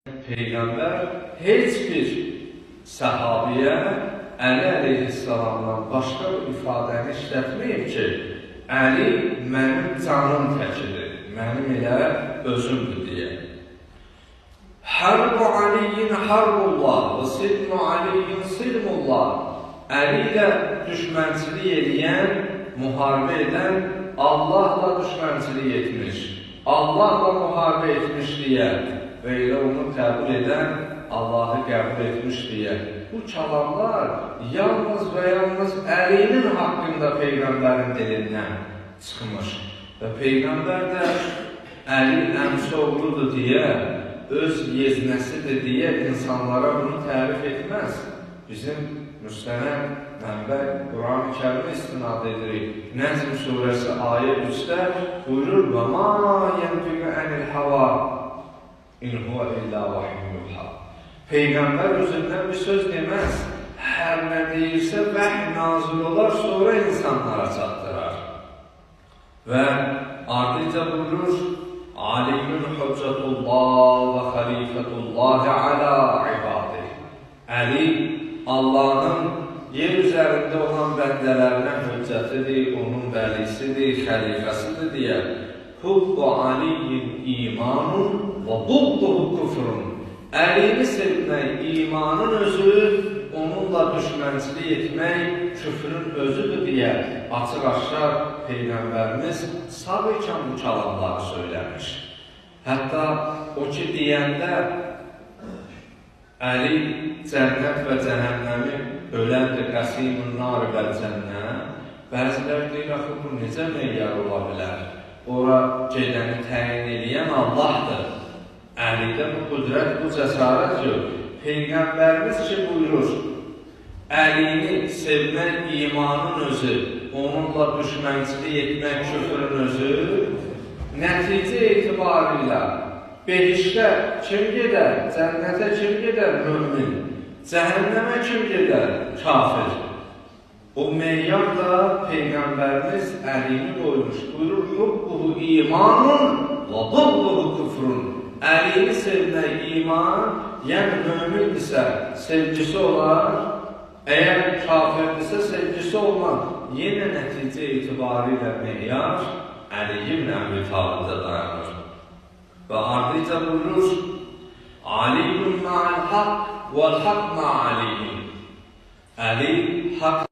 Peygamber heç bir sahabiyə Əli əleyhissalamdan başqa bir ifadəni işlətməyib ki, Əli mənim canım təkidir, mənim elə özümdür deyə. Hərbu Aliyyin harbullah və silmu Aliyyin silmullah. Əli ilə düşmənçilik edən, müharibə edən Allahla düşmənçilik etmiş, Allahla müharibə etmiş deyə və elə onu qəbul edən Allahı qəbul etmiş deyə. Bu kəlamlar yalnız və yalnız Əlinin haqqında Peyğəmbərin dilindən çıxmış. Və Peyğəmbər də Əlinin əmsi oğludur deyə, öz yeznəsidir deyə insanlara bunu tərif etməz. Bizim müstənəd mənbə Quran-ı Kərimə istinad edirik. Nəzm surəsi ayə 3-də buyurur: "Və ma yenfiqu anil hava in huwa illa vahyun yuha." Peyğəmbər özündən bir söz deməz. Hər nə deyirsə vəhy nazil olar, sonra insanlara çatdırar. Və ardınca buyurur: "Aliyyun hüccətullah və xalifətullah alə ibadih." Əli Allahın yer üzərində olan bəndələrinə hüccətidir, onun vəlisidir, xəlifəsidir deyə. Hubbu aliyyin imanun və bugduhu küfrun. Əlini sevmək imanın özü, onunla düşmənçilik etmək küfrün özüdür deyə açıq-aşkar Peyğəmbərimiz sağ ikən bu kəlamları söyləmiş. Hətta o ki deyəndə Əli cənnət və cəhənnəmi öləndir, qəsimun nar və cənnət. Bəzilər deyir, axı bu necə meyyar ola bilər? Ora gedəni təyin edən Allahdır. Əlidə bu qüdrət, bu cəsarət yox. Peyğəmbərimiz ki buyurur, Əlini sevmək imanın özü, onunla düşmənçilik etmək küfrün özü, nəticə etibarıyla behişdə kim gedər, cənnətə kim gedər, mümin, cəhənnəmə kim gedər, kafir. O meyyar da Peyğəmbərimiz Əlini qoymuş, buyurur, hubbuhu imanun və bugduhu küfrun. Əlini sevmək iman, yəni mümin isə sevgisi olar, əgər kafirdirsə sevgisi olmaz. Yenə nəticə etibarilə meyyar Əli ibn Əbi Talibdə dayanır. Və ardınca buyurur: "Aliyyun ma'al haqq vəl haqq ma'aliyyun." Əli haqq